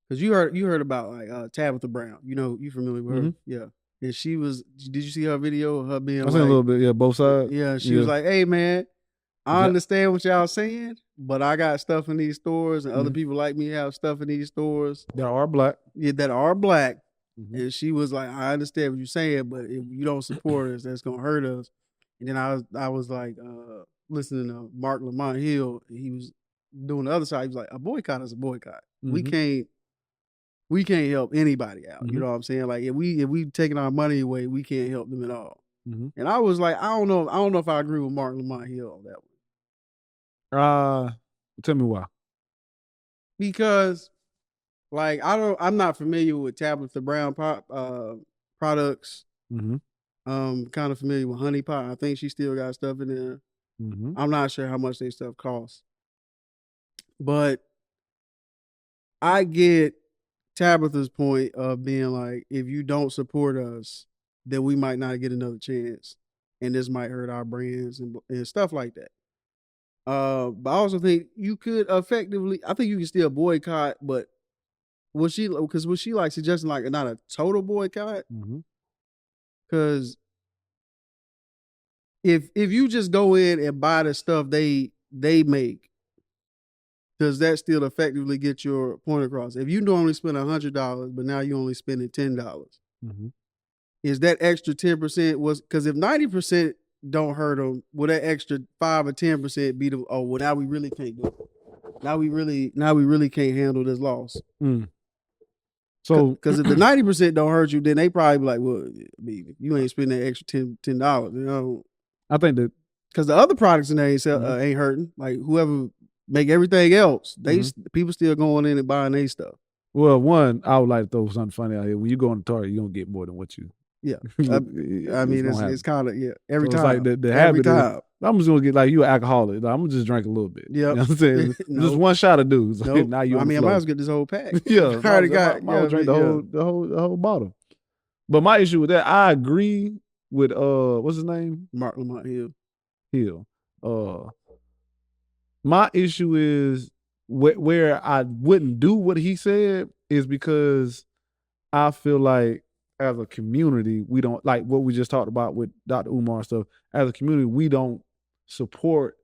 Because you heard about like Tabitha Brown. You know, you familiar with her? Yeah. And she was. Did you see her video of her being? I seen a little bit. Yeah, both sides. Yeah, she was like, "Hey man, I understand what y'all saying, but I got stuff in these stores, and other people like me have stuff in these stores that are black. Yeah, that are black." And she was like, "I understand what you're saying, but if you don't support us, that's gonna hurt us." And then I was like listening to Mark Lamont Hill, and he was doing the other side. He was like, "A boycott is a boycott. We can't help anybody out. You know what I'm saying? Like if we taking our money away, we can't help them at all." And I was like, I don't know if I agree with Mark Lamont Hill on that one. Tell me why. Because like I'm not familiar with Tabitha Brown products. Kind of familiar with Honey Pot. I think she still got stuff in there. I'm not sure how much their stuff costs. But I get Tabitha's point of being like, if you don't support us, then we might not get another chance, and this might hurt our brands and stuff like that. But I also think you could effectively. I think you can still boycott, but was she like suggesting like not a total boycott? Because if you just go in and buy the stuff they make, does that still effectively get your point across? If you normally spend $100, but now you only spending $10, is that extra 10% was because if 90% don't hurt them, will that extra 5 or 10% be the now we really can't do it. Now we really can't handle this loss. So because if the 90% don't hurt you, then they probably be like, well, you ain't spending that extra $10. You know, I think that because the other products in there ain't hurting. Like whoever make everything else, people still going in and buying their stuff. Well, one, I would like to throw something funny out here. When you go on the Target, you don't get more than what you. Yeah, I mean it's kind of every time. It's like the habit. I'm just gonna get like you an alcoholic. Like, I'm gonna just drink a little bit. Yeah, you know what I'm saying just one shot of dudes. Like, now you. I mean, I might as well get this whole pack. Yeah, I already got. I drink the whole bottle. But my issue with that, I agree with what's his name? Mark Lamont Hill. My issue is where I wouldn't do what he said is because I feel like as a community, we don't like what we just talked about with Dr. Umar and stuff. As a community, we don't support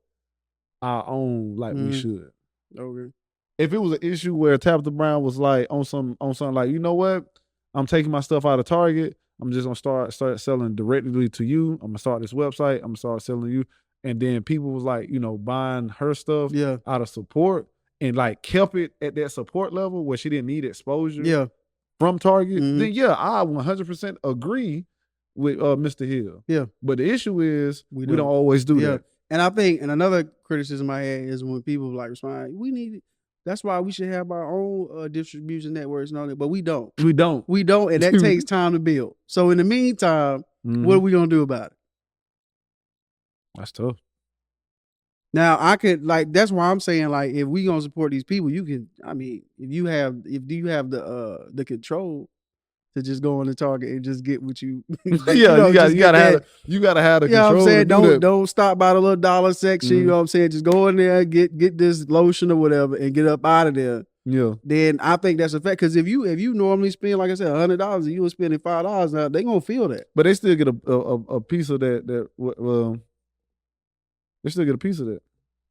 our own like we should. Okay. If it was an issue where Tabitha Brown was like on something like, you know what, I'm taking my stuff out of Target. I'm just gonna start selling directly to you. I'm gonna start this website. I'm gonna start selling to you. And then people was like, buying her stuff out of support and like kept it at that support level where she didn't need exposure from Target. Then I 100% agree with Mr. Hill. Yeah. But the issue is we don't always do that. And I think, and another criticism I had is when people like respond, we need it. That's why we should have our own distribution networks and all that, but we don't. We don't, and that takes time to build. So in the meantime, what are we gonna do about it? That's tough. Now I could that's why I'm saying like if we gonna support these people, you can. I mean, if you have the control to just go on the Target and just get what you. You gotta have the control. You know what I'm saying? Don't stop by the little dollar section. You know what I'm saying? Just go in there, get this lotion or whatever, and get up out of there. Yeah. Then I think that's a fact because if you normally spend, like I said, $100 and you were spending $5 now, they gonna feel that. But they still get a piece of that. They still get a piece of that.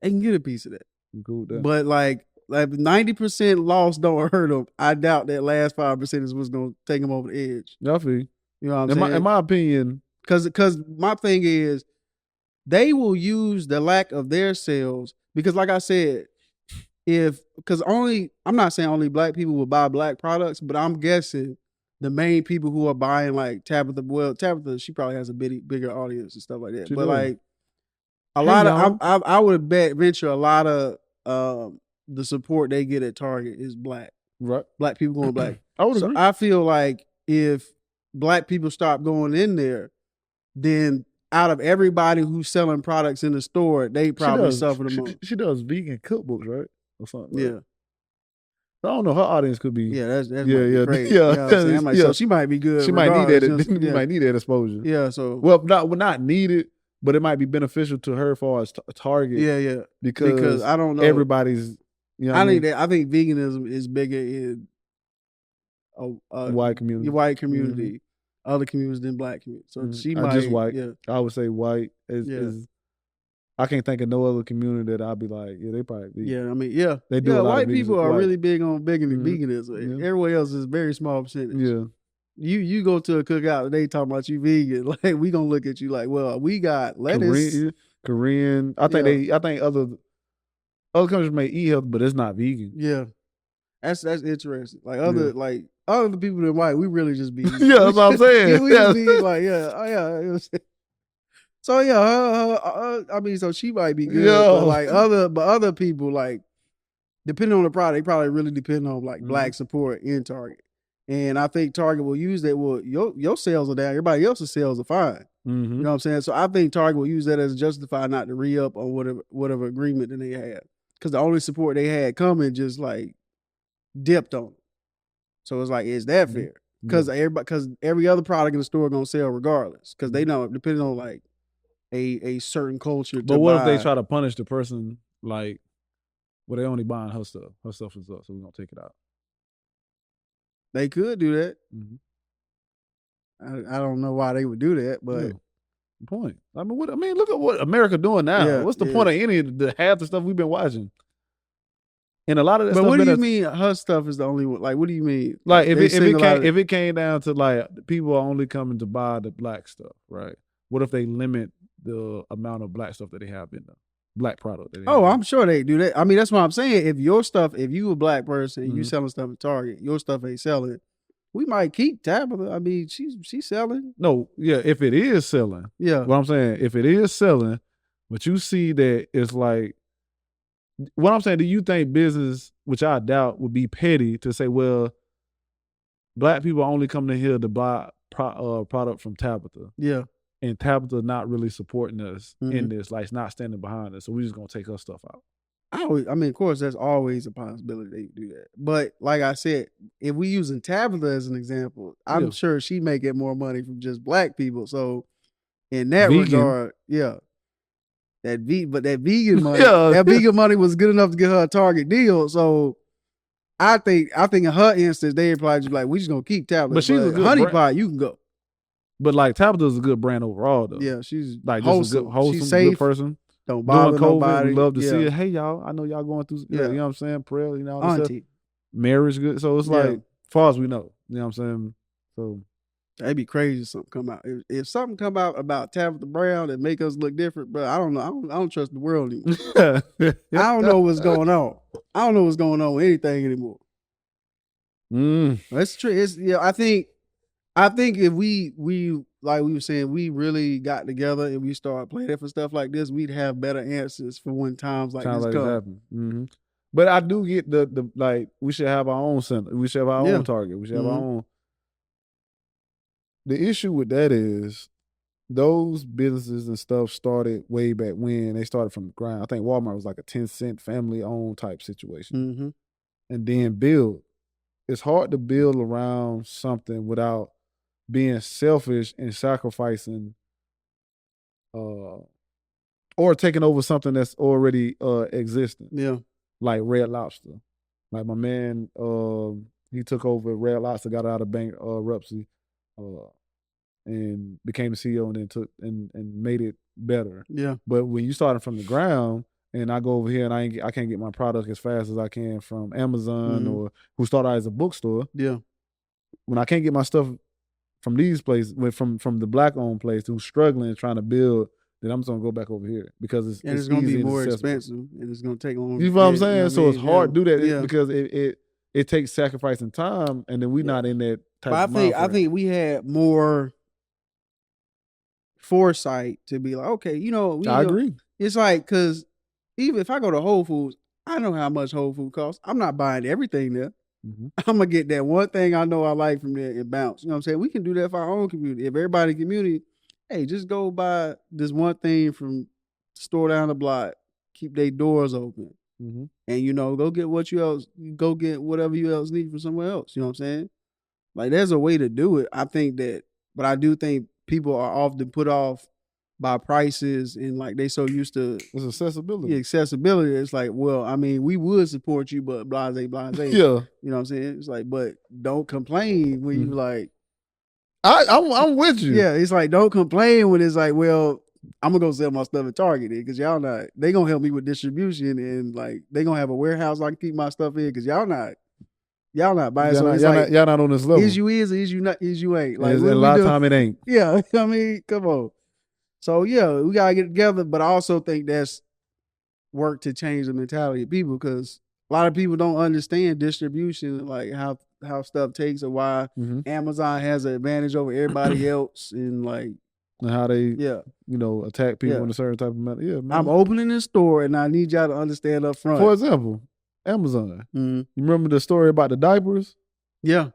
They can get a piece of that. I'm cool with that. But like 90% loss don't hurt them. I doubt that last 5% is what's gonna take them over the edge. I feel you. You know what I'm saying? In my opinion, because my thing is, they will use the lack of their sales because, like I said, I'm not saying only black people will buy black products, but I'm guessing the main people who are buying like Tabitha, she probably has a bigger audience and stuff like that. But like I would venture a lot of the support they get at Target is black. Right. Black people going black. I would agree. I feel like if black people stop going in there, then out of everybody who's selling products in the store, they probably suffer the most. She does vegan cookbooks, right? Or something. Yeah. I don't know. Her audience could be. Yeah, that's great. Yeah. You know like, so she might be good. She might need that. Might need that exposure. Yeah. So not needed, but it might be beneficial to her as far as Target. Yeah. Because I don't know everybody's. You know I think veganism is bigger in white community, white community, other communities than black community. So she might just white. Yeah, I would say white. I can't think of no other community that I'd be like, yeah, they probably be. Yeah, I mean, yeah, they do. A lot white of people are really big on veganism. Yeah. Everywhere else is a very small percentage. Yeah. You go to a cookout and they talking about you vegan, like we gonna look at you like, well, we got lettuce, Korean. I think other countries may eat healthy, but it's not vegan. Yeah, that's interesting. Like other people than white, we really just be yeah, that's what I'm saying. we just be like, So I mean, so she might be good, but like other people, like depending on the product, they probably really depend on like black support in Target. And I think Target will use that. Well, your sales are down. Everybody else's sales are fine. You know what I'm saying? So I think Target will use that as justified not to re-up on whatever agreement that they had. Because the only support they had coming just like dipped on it. So it's like, is that fair? Because every other product in the store gonna sell regardless. Because they know, depending on like a certain culture. But what if they try to punish the person like, well, they only buying her stuff. Her stuff is up, so we're gonna take it out. They could do that. I don't know why they would do that, but point. I mean, look at what America doing now. Yeah, What's the point of any of the half the stuff we've been watching? And a lot of that. But what do you mean her stuff is the only one? Like, what do you mean? Like, if it came down to like people are only coming to buy the black stuff, right? What if they limit the amount of black stuff that they have in the black product? I'm sure they do that. I mean, that's what I'm saying. If you a black person and you selling stuff at Target, your stuff ain't selling, we might keep Tabitha. I mean, she's selling. No, yeah, if it is selling. Yeah. What I'm saying, if it is selling, but you see that it's like, what I'm saying, do you think business, which I doubt, would be petty to say, well, black people only come to here to buy product from Tabitha. Yeah. And Tabitha not really supporting us in this, like it's not standing behind us. So we're just going to take her stuff out. I mean, of course, there's always a possibility they do that. But like I said, if we using Tabitha as an example, I'm sure she may get more money from just black people. So in that regard, that vegan money, that vegan money was good enough to get her a Target deal. So I think in her instance, they probably just like, we just gonna keep Tabitha. But she's a good honey pie, you can go. But like Tabitha's a good brand overall, though. Yeah, she's like wholesome. Just a good, wholesome, she's safe, good person. Don't bother During COVID, nobody. We love to see it. Hey, y'all, I know y'all going through, you know what I'm saying? Prayer, you know, auntie. Marriage good. So it's like, as far as we know, you know what I'm saying? So that'd be crazy if something come out. If something come out about Tabitha Brown that make us look different, but I don't know. I don't trust the world anymore. I don't know what's going on. I don't know what's going on with anything anymore. That's true. It's I think if we like we were saying, we really got together and we started planning for stuff like this, we'd have better answers for when times like this come. But I do get the like, we should have our own center. We should have our own Target. We should have our own. The issue with that is those businesses and stuff started way back when. They started from the ground. I think Walmart was like a 10-cent family-owned type situation. And then build. It's hard to build around something without being selfish and sacrificing or taking over something that's already existing. Yeah. Like Red Lobster. Like my man, he took over Red Lobster, got out of bankruptcy, and became the CEO and then took and made it better. Yeah. But when you started from the ground, and I go over here and I can't get my product as fast as I can from Amazon or who started out as a bookstore. Yeah. When I can't get my stuff from these places, from the black-owned place who's struggling and trying to build, then I'm just gonna go back over here because it's going to be more expensive and it's going to take longer. You know what I'm saying? So it's hard to do that because it takes sacrifice and time, and then we're not in that type of mindset. I think we had more foresight to be like, okay, I agree. It's like, because even if I go to Whole Foods, I know how much Whole Food costs. I'm not buying everything there. I'm going to get that one thing I know I like from there and bounce. You know what I'm saying? We can do that for our own community. If everybody in the community, hey, just go buy this one thing from the store down the block, keep their doors open. And, go get whatever you else need from somewhere else. You know what I'm saying? Like, there's a way to do it. I think that, but I do think people are often put off by prices and like they so used to it's accessibility. Yeah, accessibility. It's like, well, I mean, we would support you, but blase. Yeah. You know what I'm saying? It's like, but don't complain when you like. I'm with you. Yeah, it's like don't complain when it's like, well, I'm gonna go sell my stuff at Target because y'all not. They gonna help me with distribution and like they gonna have a warehouse I can keep my stuff in because y'all not buying. So y'all not on this level. Is you not? Is you ain't? Like a lot of time it ain't. Yeah, I mean, come on. So yeah, we gotta get together, but I also think that's work to change the mentality of people because a lot of people don't understand distribution, like how stuff takes or why Amazon has an advantage over everybody else and like and how they attack people in a certain type of manner. Yeah, man. I'm opening a store and I need y'all to understand up front. For example, Amazon. You remember the story about the diapers? Yeah.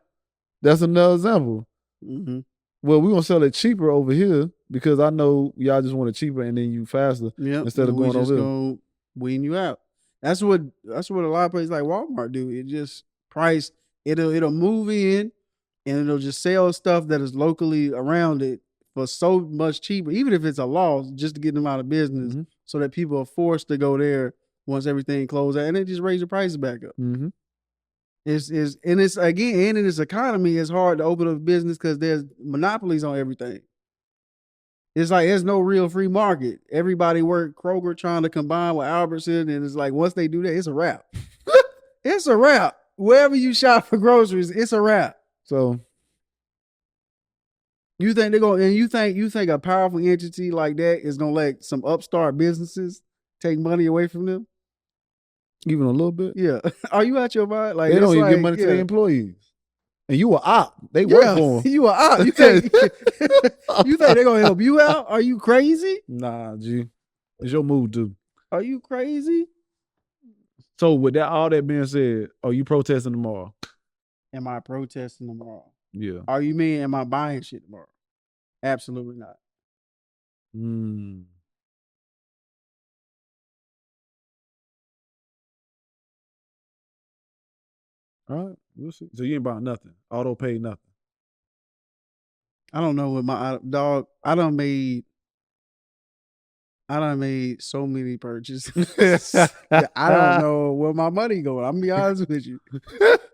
That's another example. Well, we're gonna sell it cheaper over here because I know y'all just want it cheaper and then you faster instead of going over there. Gonna wean you out. That's what a lot of places like Walmart do. It just price it'll move in and it'll just sell stuff that is locally around it for so much cheaper, even if it's a loss, just to get them out of business, so that people are forced to go there once everything closes out, and they just raise the prices back up. It's again, and in this economy, it's hard to open up a business because there's monopolies on everything. It's like there's no real free market. Everybody work Kroger trying to combine with Albertson, and it's like once they do that, it's a wrap. It's a wrap. Wherever you shop for groceries, it's a wrap. So you think they're gonna, and you think a powerful entity like that is gonna let some upstart businesses take money away from them? Even a little bit? Yeah. Are you out your mind? Like they don't even give money to their employees. And you a op. They work for them. You a op. You think they're gonna help you out? Are you crazy? Nah, G. It's your move, dude. Are you crazy? So with that, all that being said, are you protesting tomorrow? Am I protesting tomorrow? Yeah. Are you mean am I buying shit tomorrow? Absolutely not. All right, we'll see. So you ain't buying nothing. Auto pay nothing. I don't know what my dog. I done made so many purchases. I don't know where my money going. I'm gonna be honest with you.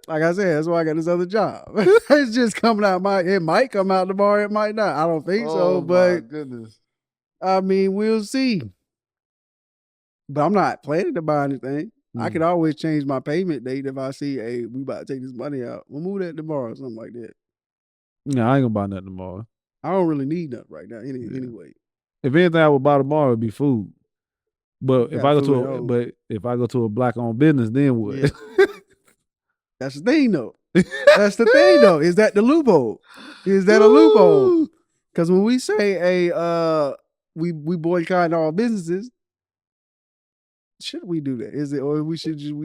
Like I said, that's why I got this other job. It's just coming out. It might come out tomorrow. It might not. I don't think so. But my goodness. I mean, we'll see. But I'm not planning to buy anything. I could always change my payment date if I see, hey, we about to take this money out. We'll move that tomorrow or something like that. No, I ain't gonna buy nothing tomorrow. I don't really need nothing right now anyway. If anything I would buy tomorrow would be food. But if I go to a black owned business, then what? Yeah. That's the thing though. That's the thing though. Is that the loophole? Is that a loophole? Because when we say we boycott all businesses, should we do that? Is it, or we just in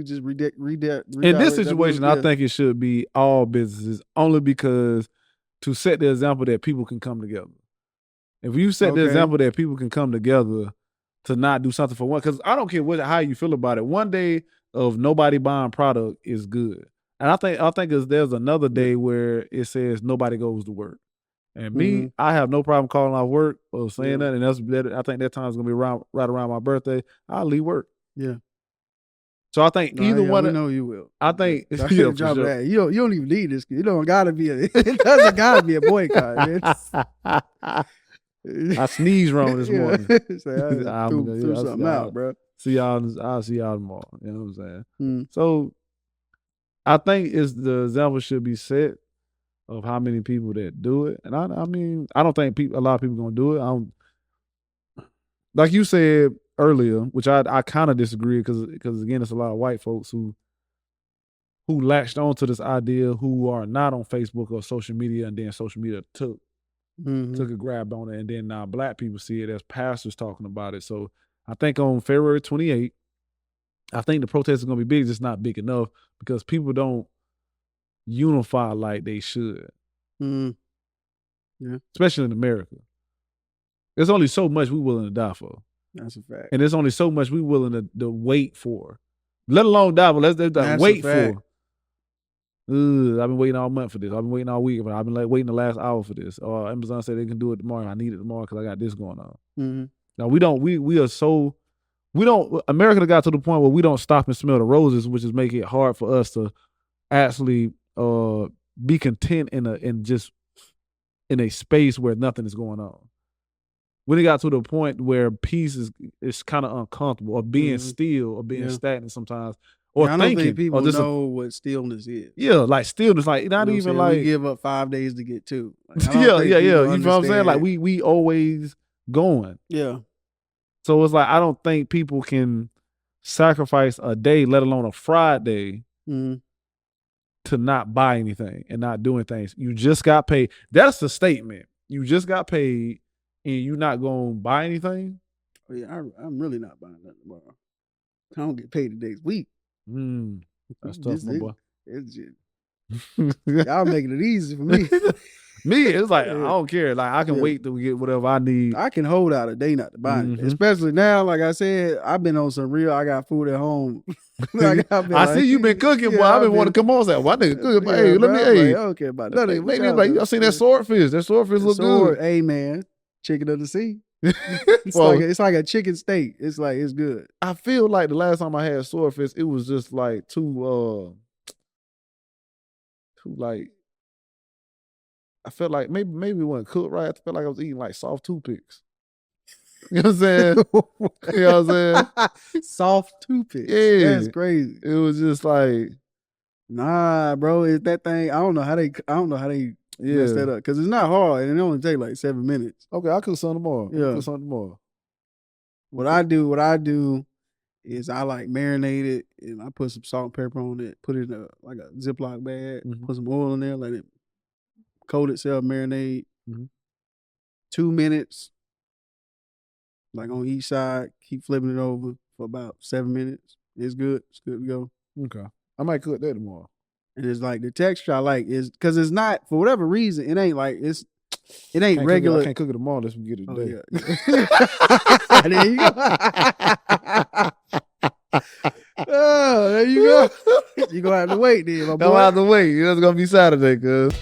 this situation? I think it should be all businesses, only because to set the example that people can come together. If you set the example that people can come together to not do something for one, because I don't care how you feel about it. One day of nobody buying product is good, and I think there's another day where it says nobody goes to work. And me, I have no problem calling off work or saying that, and I think that time's gonna be right around my birthday. I'll leave work. Yeah. So I think either one. I know you will. I think you don't even need this. You don't gotta be it doesn't gotta be a boycott. I sneezed wrong this morning. Threw something out, bro. I'll see y'all tomorrow. You know what I'm saying? So I think the example should be set of how many people that do it. And I mean, I don't think a lot of people gonna do it. Like you said earlier, which I kind of disagree because again, it's a lot of white folks who latched onto this idea who are not on Facebook or social media, and then social media took a grab on it, and then now black people see it as pastors talking about it. So I think on February 28th, I think the protest is gonna be big, just not big enough because people don't unify like they should. Yeah, especially in America. There's only so much we're willing to die for. That's a fact. And there's only so much we're willing to wait for. Let alone die, but let's wait for. I've been waiting all month for this. I've been waiting all week, but I've been like waiting the last hour for this. Or Amazon said they can do it tomorrow. I need it tomorrow because I got this going on. Mm-hmm. Now America got to the point where we don't stop and smell the roses, which is making it hard for us to actually be content in a space where nothing is going on. When it got to the point where peace is kind of uncomfortable, or being still, or being stagnant sometimes, or I don't think people know what stillness is. Yeah, like stillness, like not even like we give up 5 days to get 2. Like, yeah. You know what I'm saying? Like we always going. Yeah. So it's like I don't think people can sacrifice a day, let alone a Friday, to not buy anything and not doing things. You just got paid. That's the statement. You just got paid and you not gonna buy anything? Oh, yeah, I'm really not buying nothing tomorrow. I don't get paid today's week. That's tough, my boy. It's just, y'all making it easy for me. Me, it's like, I don't care. Like, I can wait till we get whatever I need. I can hold out a day not to buy it. Especially now, like I said, I've been on some real, I got food at home. I see you been cooking, boy. I've been wanting to come on. Why nigga cooking? But hey, let me, I don't care about that. Maybe like, y'all seen that swordfish. That swordfish look good. Hey, man. Chicken of the sea. It's like a chicken steak. It's like, it's good. I feel like the last time I had swordfish, it was just like too like, I felt like maybe it wasn't cooked right. I felt like I was eating like soft toothpicks. You know what I'm saying? You know what I'm saying? Soft toothpicks. Yeah. That's crazy. It was just like, nah, bro. It's that thing. I don't know how they mess that up. Because it's not hard and it only take like 7 minutes. Okay, I'll cook some tomorrow. Yeah. What I do is I like marinate it and I put some salt and pepper on it, put it in like a Ziploc bag, put some oil in there, let it coat itself, marinate. 2 minutes, like on each side, keep flipping it over for about 7 minutes. It's good. It's good to go. Okay. I might cook that tomorrow. And it's like the texture I like is because it's not, for whatever reason, it ain't like it ain't regular. I can't cook it tomorrow unless we get it today. Yeah. There you go. Oh, there you go. You're gonna have to wait then, my boy. Don't have to wait. It's gonna be Saturday, cuz.